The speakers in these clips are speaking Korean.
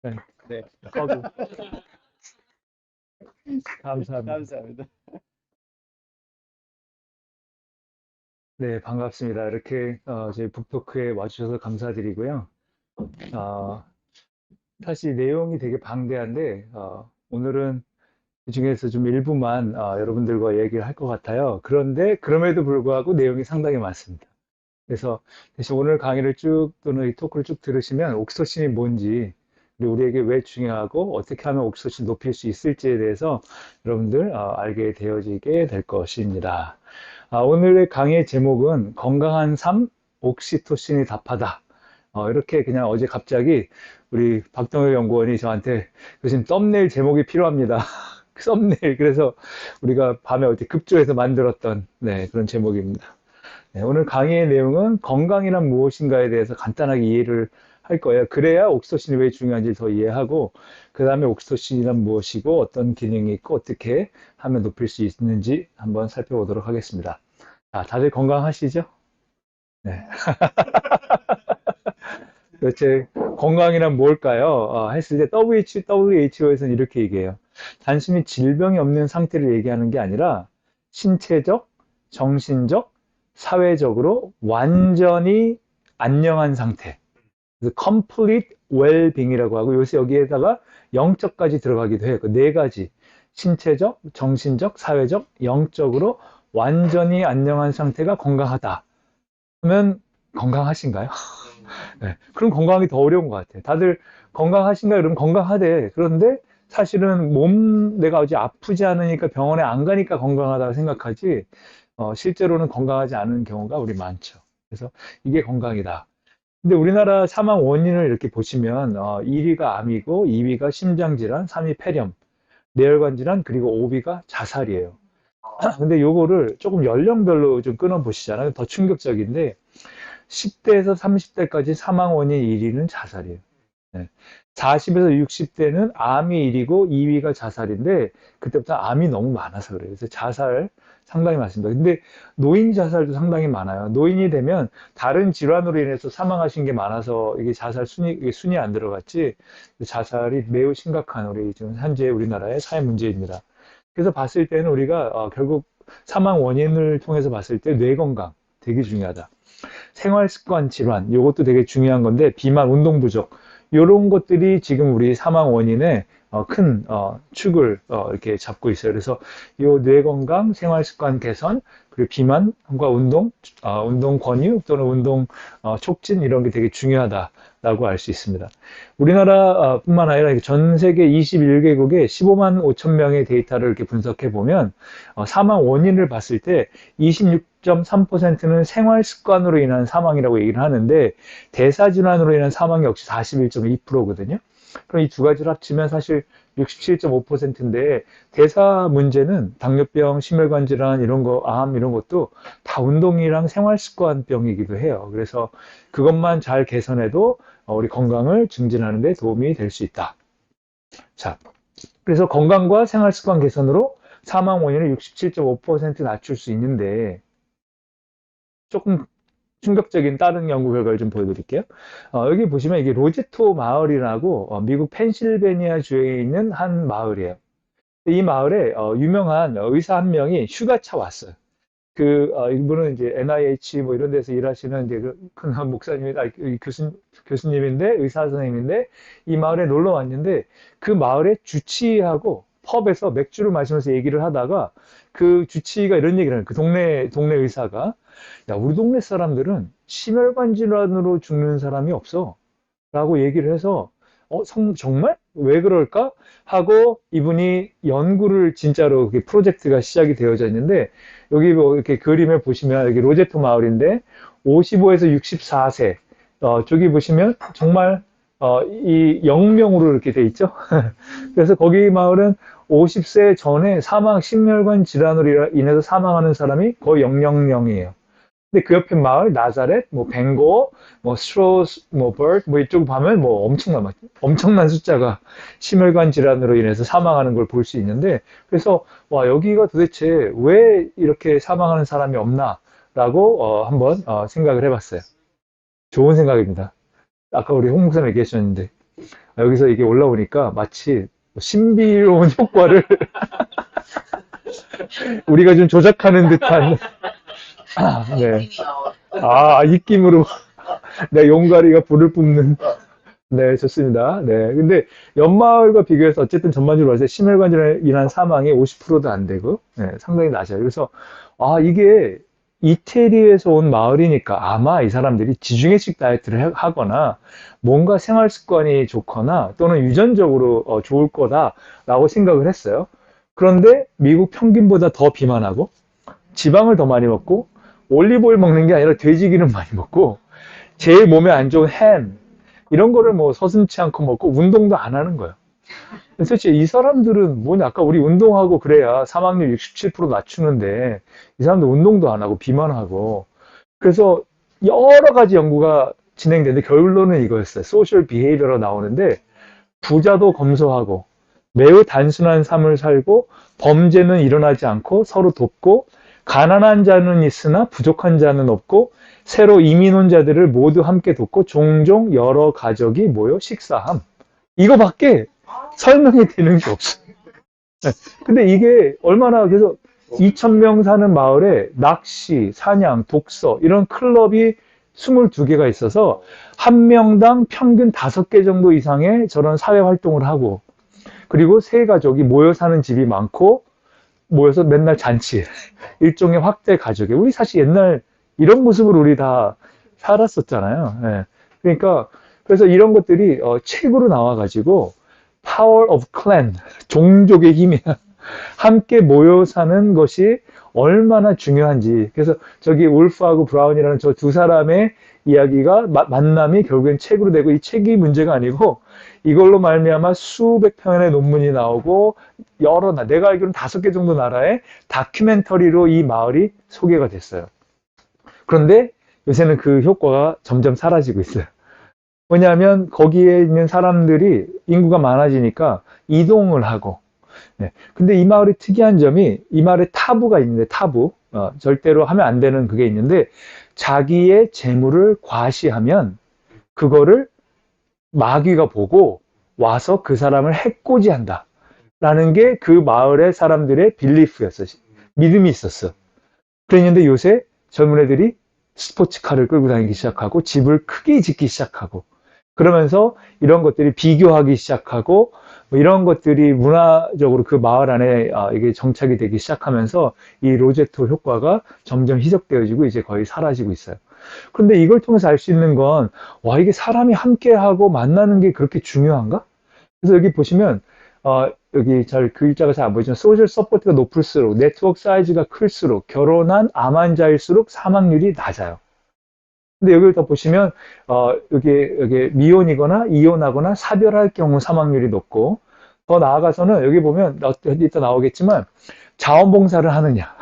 네, 네, 하고 감사합니다. 감사합니다. 네, 반갑습니다. 이렇게 저희 북토크에 와주셔서 감사드리고요. 어, 사실 내용이 되게 방대한데 오늘은 그중에서 좀 일부만 여러분들과 얘기를 할 것 같아요. 그런데 그럼에도 불구하고 내용이 상당히 많습니다. 그래서 대신 오늘 강의를 쭉 또는 이 토크를 쭉 들으시면 옥시토신이 뭔지 그리고 우리에게 왜 중요하고 어떻게 하면 옥시토신 높일 수 있을지에 대해서 여러분들 알게 되어지게 될 것입니다. 오늘의 강의 제목은 건강한 삶, 옥시토신이 답하다. 이렇게 그냥 어제 갑자기 우리 박동혁 연구원이 저한테 요즘 썸네일 제목이 필요합니다. 썸네일. 그래서 우리가 밤에 어디 급조해서 만들었던 네, 그런 제목입니다. 네, 오늘 강의의 내용은 건강이란 무엇인가에 대해서 간단하게 이해를 할 거예요. 그래야 옥시토신이 왜 중요한지 더 이해하고, 그 다음에 옥시토신이란 무엇이고, 어떤 기능이 있고, 어떻게 하면 높일 수 있는지 한번 살펴보도록 하겠습니다. 다들 건강하시죠? 네. 도대체 건강이란 뭘까요? 했을 때 WHO에서는 이렇게 얘기해요. 단순히 질병이 없는 상태를 얘기하는 게 아니라 신체적, 정신적, 사회적으로 완전히 안녕한 상태. 그래서 complete well-being이라고 하고 요새 여기에다가 영적까지 들어가기도 해요. 그 네 가지. 신체적, 정신적, 사회적, 영적으로 완전히 안녕한 상태가 건강하다. 그러면 건강하신가요? 네, 그럼 건강하기 더 어려운 것 같아요. 다들 건강하신가요? 그러면 건강하대. 그런데 사실은 내가 어제 아프지 않으니까 병원에 안 가니까 건강하다고 생각하지, 실제로는 건강하지 않은 경우가 우리 많죠. 그래서 이게 건강이다. 근데 우리나라 사망 원인을 이렇게 보시면 1위가 암이고 2위가 심장질환, 3위 폐렴, 뇌혈관 질환, 그리고 5위가 자살이에요. 근데 요거를 조금 연령별로 좀 끊어 보시잖아요. 더 충격적인데 10대에서 30대까지 사망 원인 1위는 자살이에요. 네. 40에서 60대는 암이 1위고 2위가 자살인데 그때부터 암이 너무 많아서 그래요. 그래서 자살 상당히 많습니다. 근데 노인 자살도 상당히 많아요. 노인이 되면 다른 질환으로 인해서 사망하신 게 많아서 이게 자살 이게 순위 안 들어갔지 자살이 매우 심각한 우리 지금 현재 우리나라의 사회 문제입니다. 그래서 봤을 때는 우리가 결국 사망 원인을 통해서 봤을 때 뇌 건강 되게 중요하다. 생활습관 질환, 이것도 되게 중요한 건데, 비만, 운동 부족, 이런 것들이 지금 우리 사망 원인의 큰 축을 이렇게 잡고 있어요. 그래서 이 뇌 건강, 생활습관 개선, 그리고 비만과 운동, 운동 권유 또는 운동 촉진 이런 게 되게 중요하다라고 알 수 있습니다. 우리나라뿐만 아니라 전 세계 21개국에 15만 5천 명의 데이터를 이렇게 분석해 보면 사망 원인을 봤을 때 26.3%는 생활 습관으로 인한 사망이라고 얘기를 하는데 대사질환으로 인한 사망이 역시 41.2%거든요. 그럼 이 두 가지를 합치면 사실 67.5%인데 대사 문제는 당뇨병, 심혈관 질환 이런 거, 암 이런 것도 다 운동이랑 생활 습관병이기도 해요. 그래서 그것만 잘 개선해도 우리 건강을 증진하는 데 도움이 될 수 있다. 자, 그래서 건강과 생활 습관 개선으로 사망 원인을 67.5% 낮출 수 있는데 조금 충격적인 다른 연구 결과를 좀 보여드릴게요. 여기 보시면 이게 로제토 마을이라고 미국 펜실베니아 주에 있는 한 마을이에요. 이 마을에 유명한 의사 한 명이 휴가차 왔어요. 이분은 이제 NIH 뭐 이런 데서 일하시는 이제 큰 목사님이, 교수님인데, 의사 선생님인데, 이 마을에 놀러 왔는데, 그 마을의 주치의하고 펍에서 맥주를 마시면서 얘기를 하다가, 그 주치의가 이런 얘기를 하는, 동네 의사가, 야, 우리 동네 사람들은 심혈관 질환으로 죽는 사람이 없어. 라고 얘기를 해서, 정말? 왜 그럴까? 하고 이분이 연구를 진짜로 프로젝트가 시작이 되어져 있는데, 여기 뭐 이렇게 그림을 보시면 여기 로제토 마을인데 55에서 64세 저기 보시면 정말 이 영명으로 이렇게 돼 있죠. 그래서 거기 마을은 50세 전에 심혈관 질환으로 인해서 사망하는 사람이 거의 000이에요. 근데 그 옆에 마을 나자렛, 뭐 벵고, 뭐 스트로스, 뭐 버트, 뭐 이쪽 보면 뭐 엄청난 숫자가 심혈관 질환으로 인해서 사망하는 걸 볼 수 있는데 그래서 와 여기가 도대체 왜 이렇게 사망하는 사람이 없나라고 한번 생각을 해봤어요. 좋은 생각입니다. 아까 우리 홍 목사님 얘기하셨는데 여기서 이게 올라오니까 마치 신비로운 효과를 우리가 좀 조작하는 듯한 네. 입김으로 내 용가리가 불을 뿜는 네, 좋습니다. 네. 근데 연마을과 비교해서 어쨌든 전반적으로 봤을 때 심혈관절에 인한 사망이 50%도 안 되고, 네, 상당히 낮아요. 그래서, 이게 이태리에서 온 마을이니까 아마 이 사람들이 지중해식 다이어트를 하거나 뭔가 생활 습관이 좋거나 또는 유전적으로 좋을 거다라고 생각을 했어요. 그런데 미국 평균보다 더 비만하고 지방을 더 많이 먹고 올리브오일 먹는 게 아니라 돼지기름 많이 먹고 제일 몸에 안 좋은 햄, 이런 거를 뭐 서슴치 않고 먹고 운동도 안 하는 거예요. 도대체 이 사람들은 뭐냐, 아까 우리 운동하고 그래야 사망률 67% 낮추는데 이 사람들 운동도 안 하고 비만하고 그래서 여러 가지 연구가 진행되는데 결론은 이거였어요. 소셜 비헤이비어로 나오는데 부자도 검소하고 매우 단순한 삶을 살고 범죄는 일어나지 않고 서로 돕고 가난한 자는 있으나 부족한 자는 없고 새로 이민 온 자들을 모두 함께 돕고 종종 여러 가족이 모여 식사함. 이거밖에 설명이 되는 게 없어요. 근데 이게 얼마나 그래서 2,000명 사는 마을에 낚시, 사냥, 독서 이런 클럽이 22개가 있어서 한 명당 평균 5개 정도 이상의 저런 사회 활동을 하고 그리고 세 가족이 모여 사는 집이 많고 모여서 맨날 잔치, 일종의 확대 가족이. 우리 사실 옛날 이런 모습으로 우리 다 살았었잖아요. 예. 그러니까 그래서 이런 것들이 책으로 나와가지고 Power of Clan, 종족의 힘이야. 함께 모여 사는 것이 얼마나 중요한지. 그래서 저기 울프하고 브라운이라는 저 두 사람의 이야기가 만남이 결국엔 책으로 되고 이 책이 문제가 아니고 이걸로 말미암아 수백 편의 논문이 나오고 내가 알기로는 5개 정도 나라의 다큐멘터리로 이 마을이 소개가 됐어요. 그런데 요새는 그 효과가 점점 사라지고 있어요. 왜냐하면 거기에 있는 사람들이 인구가 많아지니까 이동을 하고 네. 근데 이 마을이 특이한 점이 이 마을에 타부가 있는데 타부 절대로 하면 안 되는 그게 있는데 자기의 재물을 과시하면 그거를 마귀가 보고 와서 그 사람을 해코지한다 라는 게 그 마을의 사람들의 빌리프였어. 믿음이 있었어. 그랬는데 요새 젊은 애들이 스포츠카를 끌고 다니기 시작하고 집을 크게 짓기 시작하고 그러면서 이런 것들이 비교하기 시작하고 뭐 이런 것들이 문화적으로 그 마을 안에 이게 정착이 되기 시작하면서 이 로제토 효과가 점점 희석되어지고 이제 거의 사라지고 있어요. 그런데 이걸 통해서 알 수 있는 건, 와, 이게 사람이 함께하고 만나는 게 그렇게 중요한가? 그래서 여기 보시면, 여기 글자가 잘 안 보이지만, 소셜 서포트가 높을수록, 네트워크 사이즈가 클수록, 결혼한 암환자일수록 사망률이 낮아요. 근데 여기를 더 보시면, 여기 미혼이거나 이혼하거나 사별할 경우 사망률이 높고, 더 나아가서는 여기 보면, 이따 나오겠지만, 자원봉사를 하느냐,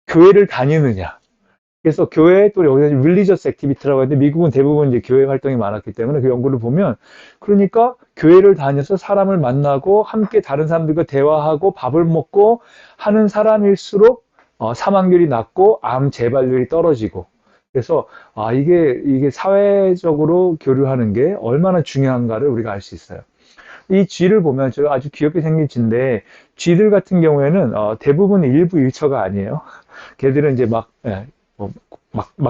교회를 다니느냐, 그래서 교회 또 여기서 religious activity라고 하는데 미국은 대부분 이제 교회 활동이 많았기 때문에 그 연구를 보면 그러니까 교회를 다녀서 사람을 만나고 함께 다른 사람들과 대화하고 밥을 먹고 하는 사람일수록 사망률이 낮고 암 재발률이 떨어지고 그래서 이게 사회적으로 교류하는 게 얼마나 중요한가를 우리가 알 수 있어요. 이 쥐를 보면 저 아주 귀엽게 생긴 쥐인데 쥐들 같은 경우에는 대부분 일부 일처가 아니에요. 걔들은 이제 막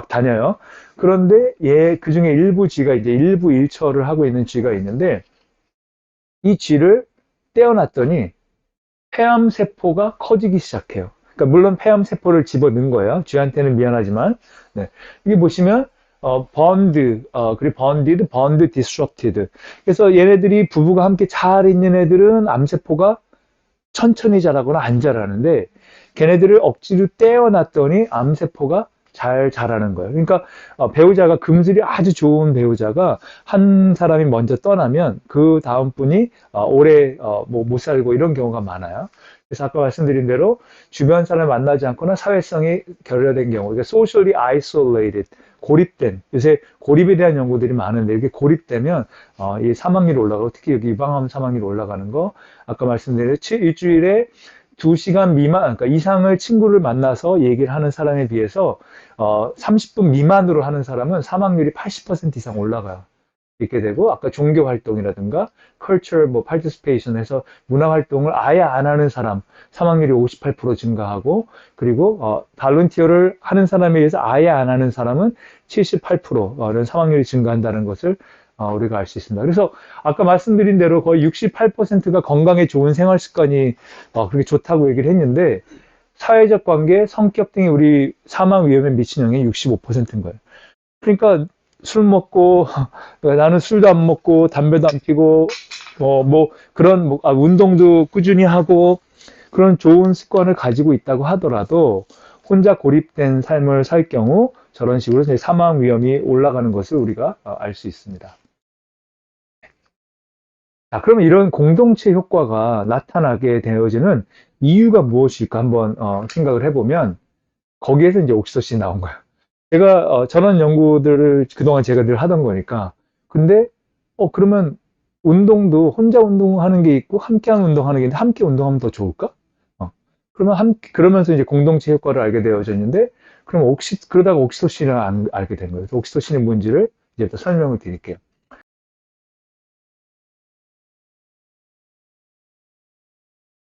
다녀요. 그런데 그 중에 일부 쥐가 이제 일부 일처를 하고 있는 쥐가 있는데 이 쥐를 떼어놨더니 폐암세포가 커지기 시작해요. 그러니까 물론 폐암세포를 집어넣은 거예요. 쥐한테는 미안하지만. 네. 여기 보시면 그리고 번드 디스럽티드. 그래서 얘네들이 부부가 함께 잘 있는 애들은 암세포가 천천히 자라거나 안 자라는데 걔네들을 억지로 떼어놨더니 암세포가 잘 자라는 거예요. 그러니까 배우자가 금슬이 아주 좋은 배우자가 한 사람이 먼저 떠나면 그 다음 분이 오래 못 살고 이런 경우가 많아요. 그래서 아까 말씀드린 대로 주변 사람을 만나지 않거나 사회성이 결여된 경우, 그러니까 socially isolated, 고립된, 요새 고립에 대한 연구들이 많은데 이렇게 고립되면 이 사망률이 올라가고 특히 여기 유방암 사망률이 올라가는 거 아까 말씀드린 일주일에 2시간 미만, 그러니까 이상을 친구를 만나서 얘기를 하는 사람에 비해서 30분 미만으로 하는 사람은 사망률이 80% 이상 올라가요. 있게 되고, 아까 종교 활동이라든가 cultural 뭐 participation 해서 문화 활동을 아예 안 하는 사람 사망률이 58% 증가하고, 그리고 발런티어를 하는 사람에 의해서 아예 안 하는 사람은 78%는 사망률이 증가한다는 것을 우리가 알 수 있습니다. 그래서 아까 말씀드린 대로 거의 68%가 건강에 좋은 생활 습관이 그렇게 좋다고 얘기를 했는데, 사회적 관계, 성격 등이 우리 사망 위험에 미친 영향이 65%인 거예요. 그러니까 술 먹고 나는 술도 안 먹고 담배도 안 피고 그런 운동도 꾸준히 하고 그런 좋은 습관을 가지고 있다고 하더라도 혼자 고립된 삶을 살 경우 저런 식으로 사망 위험이 올라가는 것을 우리가 알 수 있습니다. 자, 그러면 이런 공동체 효과가 나타나게 되어지는 이유가 무엇일까 한번 생각을 해보면 거기에서 이제 옥시토신이 나온 거예요. 제가 저런 연구들을 그동안 제가 늘 하던 거니까. 근데 그러면 운동도 혼자 운동하는 게 있고 함께하는 운동하는 게 있는데 함께 운동하면 더 좋을까? 그러면 그러면서 이제 공동체 효과를 알게 되어졌는데, 그럼 그러다가 옥시토신을 알게 된 거예요. 옥시토신이 뭔지를 이제부터 설명을 드릴게요.